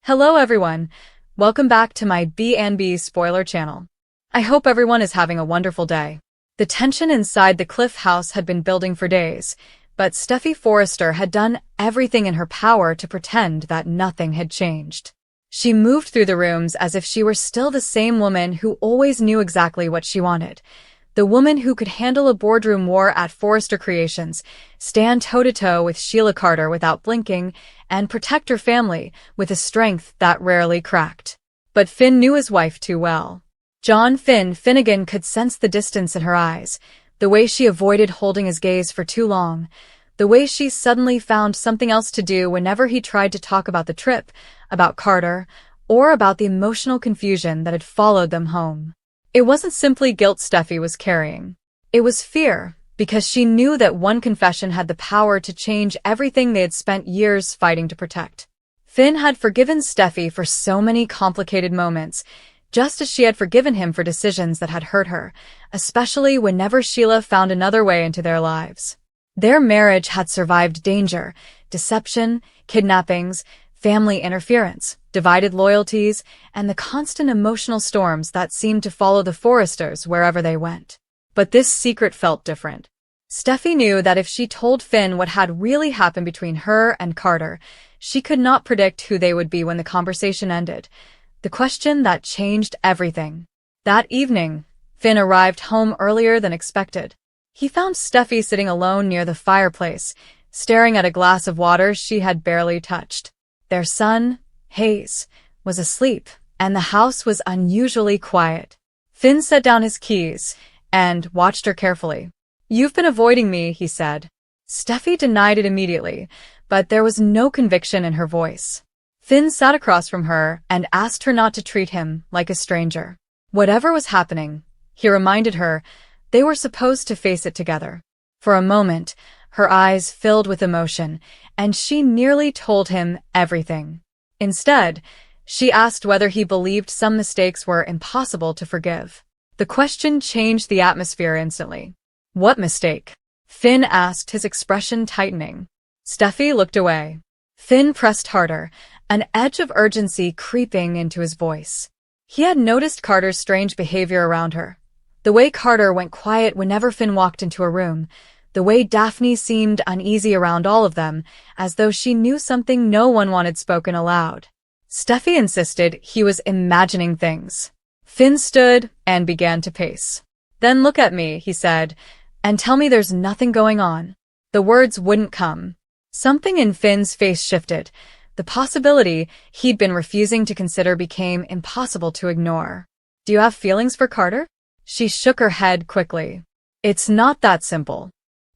Hello everyone, welcome back to my B&B spoiler channel. I hope everyone is having a wonderful day. The tension inside the Cliff house had been building for days, but Steffy Forrester had done everything in her power to pretend that nothing had changed. She moved through the rooms as if she were still the same woman who always knew exactly what she wanted. The woman who could handle a boardroom war at Forrester Creations, stand toe-to-toe with Sheila Carter without blinking, and protect her family with a strength that rarely cracked. But Finn knew his wife too well. John Finnegan could sense the distance in her eyes, the way she avoided holding his gaze for too long, the way she suddenly found something else to do whenever he tried to talk about the trip, about Carter, or about the emotional confusion that had followed them home. It wasn't simply guilt Steffy was carrying. It was fear, because she knew that one confession had the power to change everything they had spent years fighting to protect. Finn had forgiven Steffy for so many complicated moments, just as she had forgiven him for decisions that had hurt her, especially whenever Sheila found another way into their lives. Their marriage had survived danger, deception, kidnappings, family interference, divided loyalties, and the constant emotional storms that seemed to follow the Forresters wherever they went. But this secret felt different. Steffy knew that if she told Finn what had really happened between her and Carter, she could not predict who they would be when the conversation ended. The question that changed everything. That evening, Finn arrived home earlier than expected. He found Steffy sitting alone near the fireplace, staring at a glass of water she had barely touched. Their son, Hayes, was asleep, and the house was unusually quiet. Finn set down his keys and watched her carefully. "You've been avoiding me," he said. Steffy denied it immediately, but there was no conviction in her voice. Finn sat across from her and asked her not to treat him like a stranger. Whatever was happening, he reminded her, they were supposed to face it together. For a moment, her eyes filled with emotion, and she nearly told him everything. Instead, she asked whether he believed some mistakes were impossible to forgive. The question changed the atmosphere instantly. "What mistake?" Finn asked, his expression tightening. Steffy looked away. Finn pressed harder, an edge of urgency creeping into his voice. He had noticed Carter's strange behavior around her. The way Carter went quiet whenever Finn walked into a room, the way Daphne seemed uneasy around all of them, as though she knew something no one wanted spoken aloud. Steffy insisted he was imagining things. Finn stood and began to pace. "Then look at me," he said, "and tell me there's nothing going on." The words wouldn't come. Something in Finn's face shifted. The possibility he'd been refusing to consider became impossible to ignore. "Do you have feelings for Carter?" She shook her head quickly. "It's not that simple."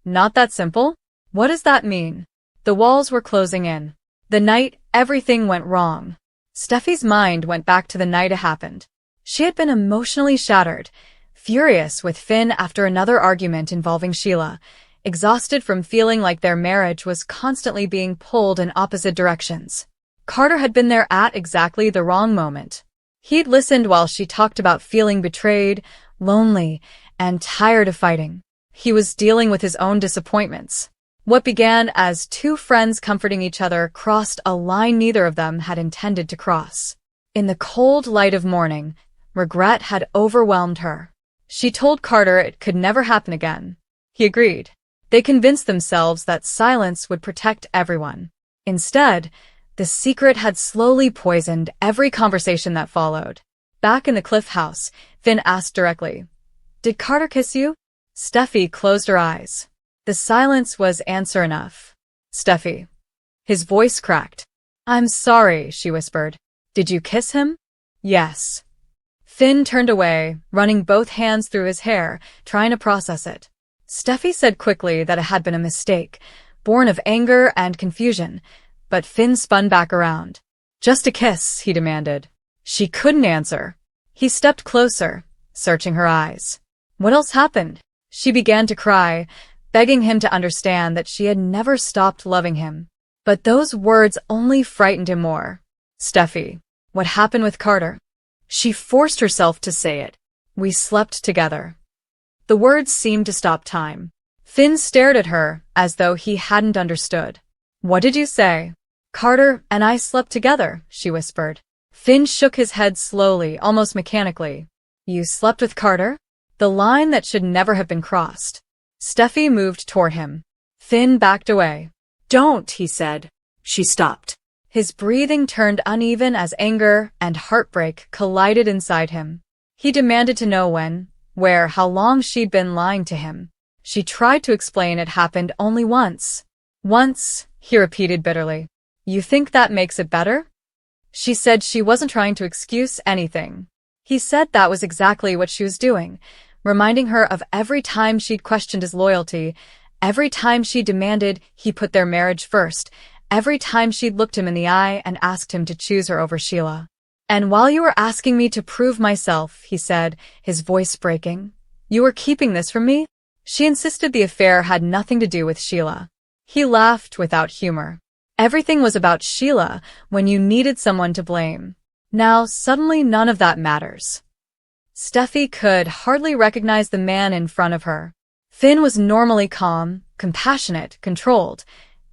"Not that simple? What does that mean?" The walls were closing in. The night everything went wrong. Steffy's mind went back to the night it happened. She had been emotionally shattered, furious with Finn after another argument involving Sheila, exhausted from feeling like their marriage was constantly being pulled in opposite directions. Carter had been there at exactly the wrong moment. He'd listened while she talked about feeling betrayed, lonely, and tired of fighting. He was dealing with his own disappointments. What began as two friends comforting each other crossed a line neither of them had intended to cross. In the cold light of morning, regret had overwhelmed her. She told Carter it could never happen again. He agreed. They convinced themselves that silence would protect everyone. Instead, the secret had slowly poisoned every conversation that followed. Back in the Cliff house, Finn asked directly, "Did Carter kiss you?" Steffy closed her eyes. The silence was answer enough. "Steffy." His voice cracked. "I'm sorry," she whispered. "Did you kiss him?" "Yes." Finn turned away, running both hands through his hair, trying to process it. Steffy said quickly that it had been a mistake, born of anger and confusion, but Finn spun back around. "Just a kiss," he demanded. She couldn't answer. He stepped closer, searching her eyes. "What else happened?" She began to cry, begging him to understand that she had never stopped loving him. But those words only frightened him more. "Steffy, what happened with Carter?" She forced herself to say it. "We slept together." The words seemed to stop time. Finn stared at her as though he hadn't understood. "What did you say?" Carter and I slept together, she whispered. Finn shook his head slowly, almost mechanically. You slept with Carter? The line that should never have been crossed. Steffy moved toward him. Finn backed away. Don't, he said. She stopped. His breathing turned uneven as anger and heartbreak collided inside him. He demanded to know when, where, how long she'd been lying to him. She tried to explain it happened only once. Once, he repeated bitterly. You think that makes it better? She said she wasn't trying to excuse anything. He said that was exactly what she was doing, reminding her of every time she'd questioned his loyalty, every time she demanded he put their marriage first, every time she'd looked him in the eye and asked him to choose her over Sheila. And while you were asking me to prove myself, he said, his voice breaking, you were keeping this from me? She insisted the affair had nothing to do with Sheila. He laughed without humor. Everything was about Sheila when you needed someone to blame. Now, suddenly none of that matters. Steffy could hardly recognize the man in front of her. Finn was normally calm, compassionate, controlled,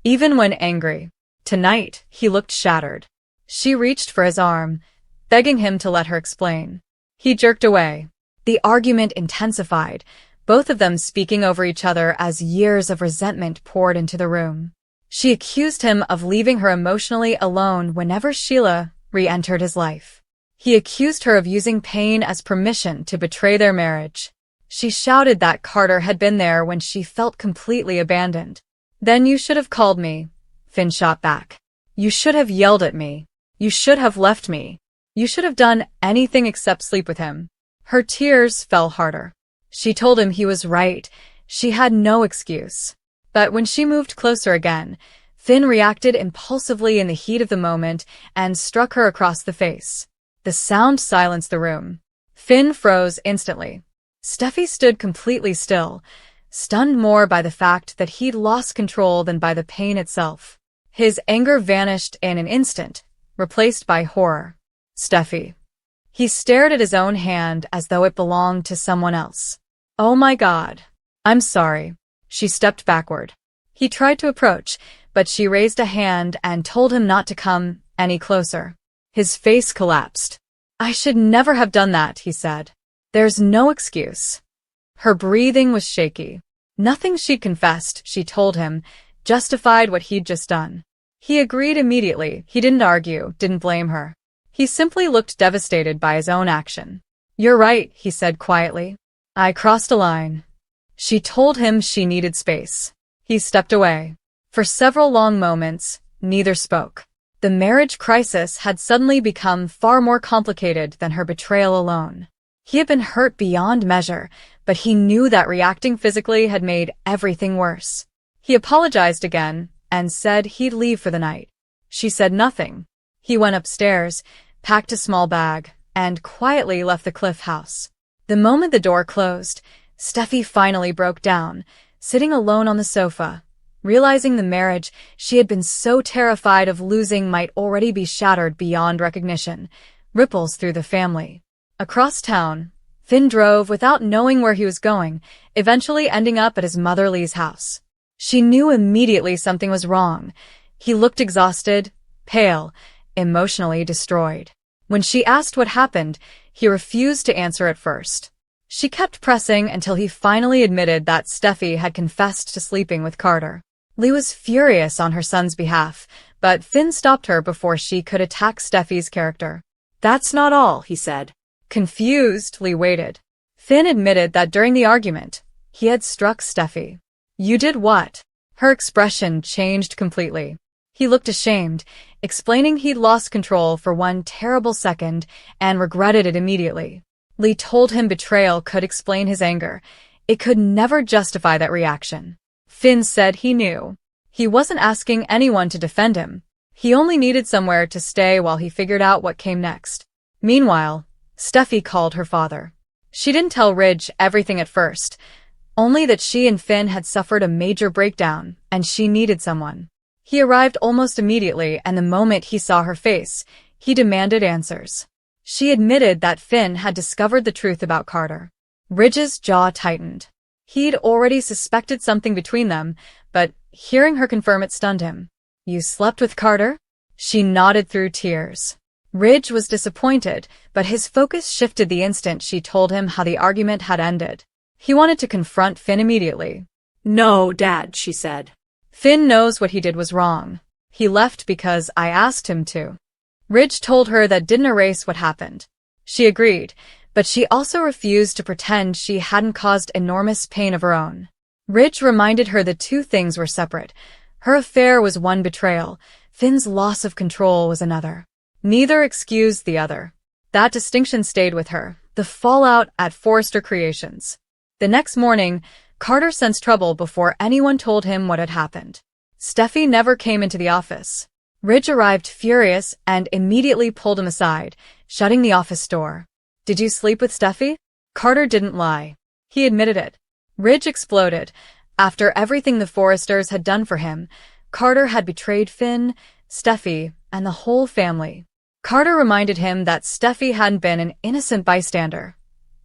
even when angry. Tonight, he looked shattered. She reached for his arm, begging him to let her explain. He jerked away. The argument intensified, both of them speaking over each other as years of resentment poured into the room. She accused him of leaving her emotionally alone whenever Sheila re-entered his life. He accused her of using pain as permission to betray their marriage. She shouted that Carter had been there when she felt completely abandoned. Then you should have called me, Finn shot back. You should have yelled at me. You should have left me. You should have done anything except sleep with him. Her tears fell harder. She told him he was right. She had no excuse. But when she moved closer again, Finn reacted impulsively in the heat of the moment and struck her across the face. The sound silenced the room. Finn froze instantly. Steffy stood completely still, stunned more by the fact that he'd lost control than by the pain itself. His anger vanished in an instant, replaced by horror. Steffy. He stared at his own hand as though it belonged to someone else. Oh my God. I'm sorry. She stepped backward. He tried to approach, but she raised a hand and told him not to come any closer. His face collapsed. I should never have done that, he said. There's no excuse. Her breathing was shaky. Nothing she'd confessed, she told him, justified what he'd just done. He agreed immediately. He didn't argue, didn't blame her. He simply looked devastated by his own action. You're right, he said quietly. I crossed a line. She told him she needed space. He stepped away. For several long moments, neither spoke. The marriage crisis had suddenly become far more complicated than her betrayal alone. He had been hurt beyond measure, but he knew that reacting physically had made everything worse. He apologized again and said he'd leave for the night. She said nothing. He went upstairs, packed a small bag, and quietly left the Cliff house. The moment the door closed, Steffy finally broke down, sitting alone on the sofa, realizing the marriage she had been so terrified of losing might already be shattered beyond recognition. Ripples through the family. Across town, Finn drove without knowing where he was going, eventually ending up at his mother Lee's house. She knew immediately something was wrong. He looked exhausted, pale, emotionally destroyed. When she asked what happened, he refused to answer at first. She kept pressing until he finally admitted that Steffy had confessed to sleeping with Carter. Lee was furious on her son's behalf, but Finn stopped her before she could attack Steffy's character. That's not all, he said. Confused, Lee waited. Finn admitted that during the argument, he had struck Steffy. You did what? Her expression changed completely. He looked ashamed, explaining he'd lost control for one terrible second and regretted it immediately. Lee told him betrayal could explain his anger. It could never justify that reaction. Finn said he knew. He wasn't asking anyone to defend him. He only needed somewhere to stay while he figured out what came next. Meanwhile, Steffy called her father. She didn't tell Ridge everything at first, only that she and Finn had suffered a major breakdown, and she needed someone. He arrived almost immediately, and the moment he saw her face, he demanded answers. She admitted that Finn had discovered the truth about Carter. Ridge's jaw tightened. He'd already suspected something between them, but hearing her confirm it stunned him. You slept with Carter? She nodded through tears. Ridge was disappointed, but his focus shifted the instant she told him how the argument had ended. He wanted to confront Finn immediately. "No, Dad," she said. "Finn knows what he did was wrong. He left because I asked him to." Ridge told her that didn't erase what happened. She agreed, but she also refused to pretend she hadn't caused enormous pain of her own. Ridge reminded her the two things were separate. Her affair was one betrayal. Finn's loss of control was another. Neither excused the other. That distinction stayed with her. The fallout at Forrester Creations. The next morning, Carter sensed trouble before anyone told him what had happened. Steffy never came into the office. Ridge arrived furious and immediately pulled him aside, shutting the office door. "Did you sleep with Steffy?" Carter didn't lie. He admitted it. Ridge exploded. After everything the Forresters had done for him, Carter had betrayed Finn, Steffy, and the whole family. Carter reminded him that Steffy hadn't been an innocent bystander.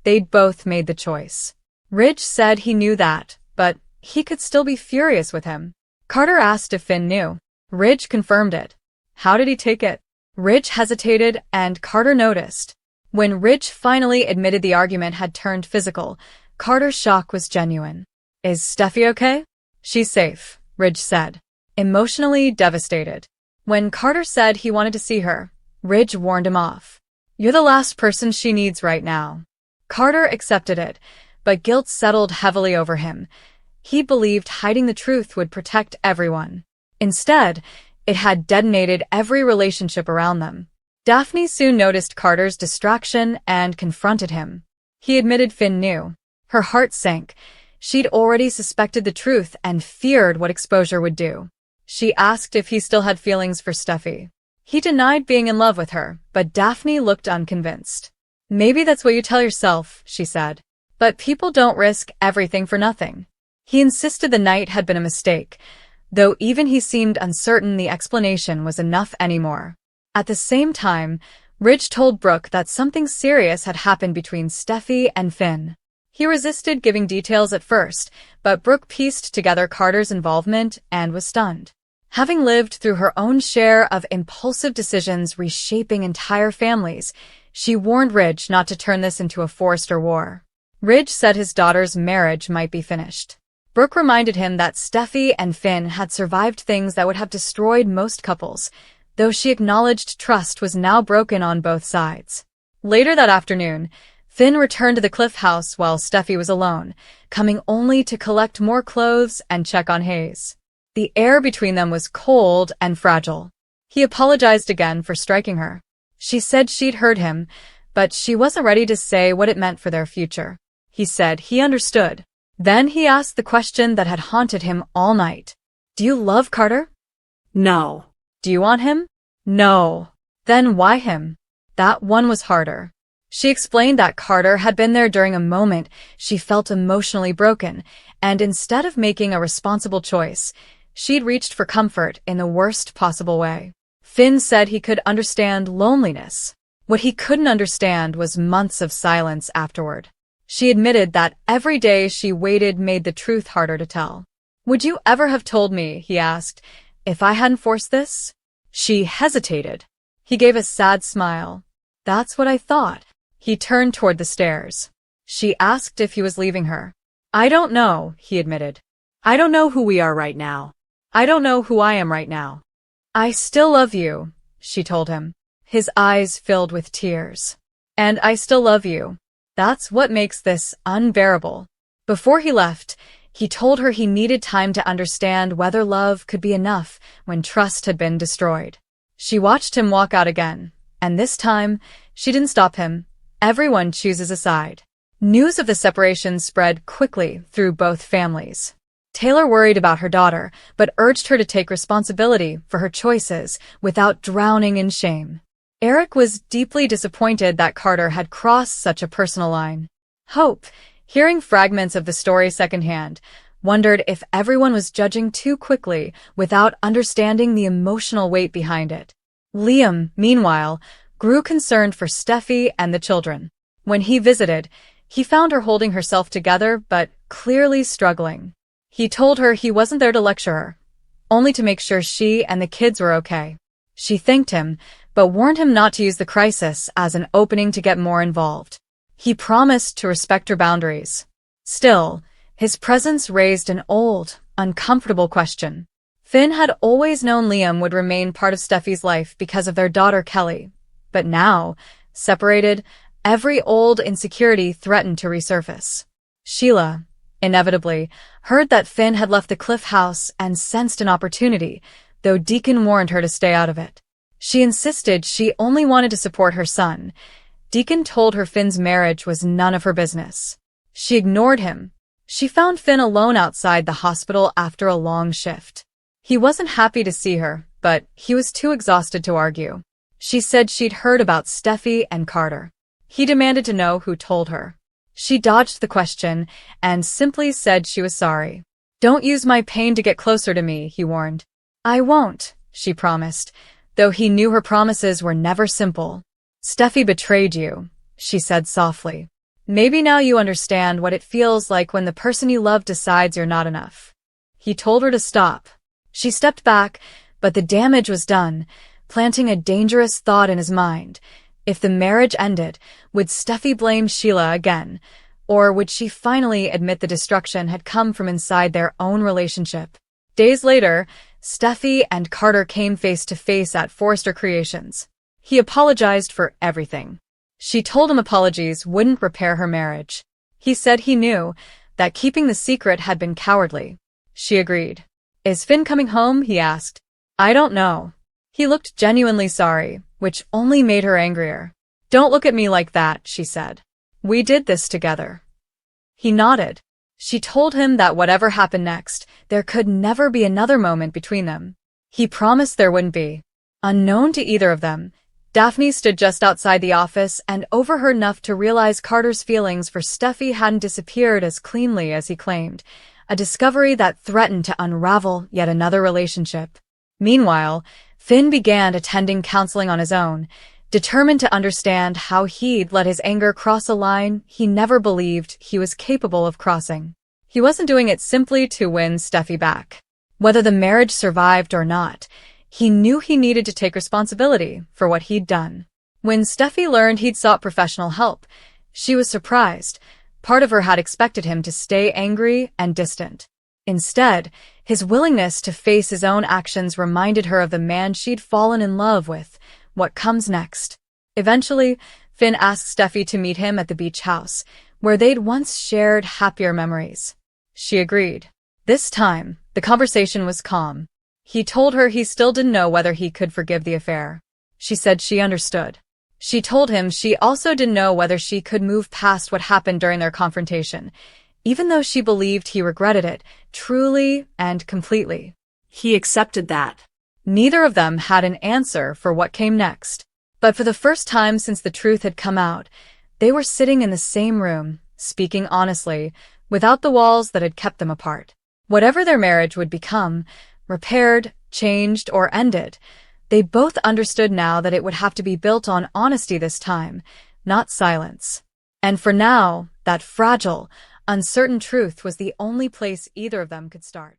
They'd both made the choice. Ridge said he knew that, but he could still be furious with him. Carter asked if Finn knew. Ridge confirmed it. How did he take it? Ridge hesitated, and Carter noticed. When Ridge finally admitted the argument had turned physical, Carter's shock was genuine. "Is Steffy okay?" "She's safe," Ridge said. Emotionally devastated. When Carter said he wanted to see her, Ridge warned him off. "You're the last person she needs right now." Carter accepted it, but guilt settled heavily over him. He believed hiding the truth would protect everyone. Instead, it had detonated every relationship around them. Daphne soon noticed Carter's distraction and confronted him. He admitted Finn knew. Her heart sank. She'd already suspected the truth and feared what exposure would do. She asked if he still had feelings for Steffy. He denied being in love with her, but Daphne looked unconvinced. "Maybe that's what you tell yourself," she said. "But people don't risk everything for nothing." He insisted the night had been a mistake, though even he seemed uncertain the explanation was enough anymore. At the same time, Ridge told Brooke that something serious had happened between Steffy and Finn. He resisted giving details at first, but Brooke pieced together Carter's involvement and was stunned. Having lived through her own share of impulsive decisions reshaping entire families, she warned Ridge not to turn this into a Forrester war. Ridge said his daughter's marriage might be finished. Brooke reminded him that Steffy and Finn had survived things that would have destroyed most couples, though she acknowledged trust was now broken on both sides. Later that afternoon, Finn returned to the Cliff House while Steffy was alone, coming only to collect more clothes and check on Hayes. The air between them was cold and fragile. He apologized again for striking her. She said she'd heard him, but she wasn't ready to say what it meant for their future. He said he understood. Then he asked the question that had haunted him all night. "Do you love Carter?" "No." "Do you want him?" "No." "Then why him?" That one was harder. She explained that Carter had been there during a moment she felt emotionally broken, and instead of making a responsible choice, she'd reached for comfort in the worst possible way. Finn said he could understand loneliness. What he couldn't understand was months of silence afterward. She admitted that every day she waited made the truth harder to tell. "Would you ever have told me," he asked, "if I hadn't forced this?" She hesitated. He gave a sad smile. "That's what I thought." He turned toward the stairs. She asked if he was leaving her. "I don't know," he admitted. "I don't know who we are right now." "I don't know who I am right now." "I still love you," she told him. His eyes filled with tears. "And I still love you. That's what makes this unbearable." Before he left, he told her he needed time to understand whether love could be enough when trust had been destroyed. She watched him walk out again, and this time, she didn't stop him. Everyone chooses a side. News of the separation spread quickly through both families. Taylor worried about her daughter, but urged her to take responsibility for her choices without drowning in shame. Eric was deeply disappointed that Carter had crossed such a personal line. Hope, hearing fragments of the story secondhand, wondered if everyone was judging too quickly without understanding the emotional weight behind it. Liam, meanwhile, grew concerned for Steffy and the children. When he visited, he found her holding herself together but clearly struggling. He told her he wasn't there to lecture her, only to make sure she and the kids were okay. She thanked him, but warned him not to use the crisis as an opening to get more involved. He promised to respect her boundaries. Still, his presence raised an old, uncomfortable question. Finn had always known Liam would remain part of Steffy's life because of their daughter Kelly. But now, separated, every old insecurity threatened to resurface. Sheila, inevitably, heard that Finn had left the Cliff House and sensed an opportunity, though Deacon warned her to stay out of it. She insisted she only wanted to support her son. Deacon told her Finn's marriage was none of her business. She ignored him. She found Finn alone outside the hospital after a long shift. He wasn't happy to see her, but he was too exhausted to argue. She said she'd heard about Steffy and Carter. He demanded to know who told her. She dodged the question and simply said she was sorry. "Don't use my pain to get closer to me," he warned. "I won't," she promised, though he knew her promises were never simple. "Steffy betrayed you," she said softly. "Maybe now you understand what it feels like when the person you love decides you're not enough." He told her to stop. She stepped back, but the damage was done, planting a dangerous thought in his mind. If the marriage ended, would Steffy blame Sheila again? Or would she finally admit the destruction had come from inside their own relationship? Days later, Steffy and Carter came face to face at Forrester Creations. He apologized for everything. She told him apologies wouldn't repair her marriage. He said he knew that keeping the secret had been cowardly. She agreed. "Is Finn coming home?" he asked. "I don't know." He looked genuinely sorry, which only made her angrier. "Don't look at me like that," she said. "We did this together." He nodded. She told him that whatever happened next, there could never be another moment between them. He promised there wouldn't be. Unknown to either of them, Daphne stood just outside the office and overheard enough to realize Carter's feelings for Steffy hadn't disappeared as cleanly as he claimed, a discovery that threatened to unravel yet another relationship. Meanwhile, Finn began attending counseling on his own, determined to understand how he'd let his anger cross a line he never believed he was capable of crossing. He wasn't doing it simply to win Steffy back. Whether the marriage survived or not, he knew he needed to take responsibility for what he'd done. When Steffy learned he'd sought professional help, she was surprised. Part of her had expected him to stay angry and distant. Instead, his willingness to face his own actions reminded her of the man she'd fallen in love with. What comes next? Eventually, Finn asked Steffy to meet him at the beach house, where they'd once shared happier memories. She agreed. This time, the conversation was calm. He told her he still didn't know whether he could forgive the affair. She said she understood. She told him she also didn't know whether she could move past what happened during their confrontation, even though she believed he regretted it, truly and completely. He accepted that. Neither of them had an answer for what came next. But for the first time since the truth had come out, they were sitting in the same room, speaking honestly, without the walls that had kept them apart. Whatever their marriage would become, repaired, changed, or ended, they both understood now that it would have to be built on honesty this time, not silence. And for now, that fragile, uncertain truth was the only place either of them could start.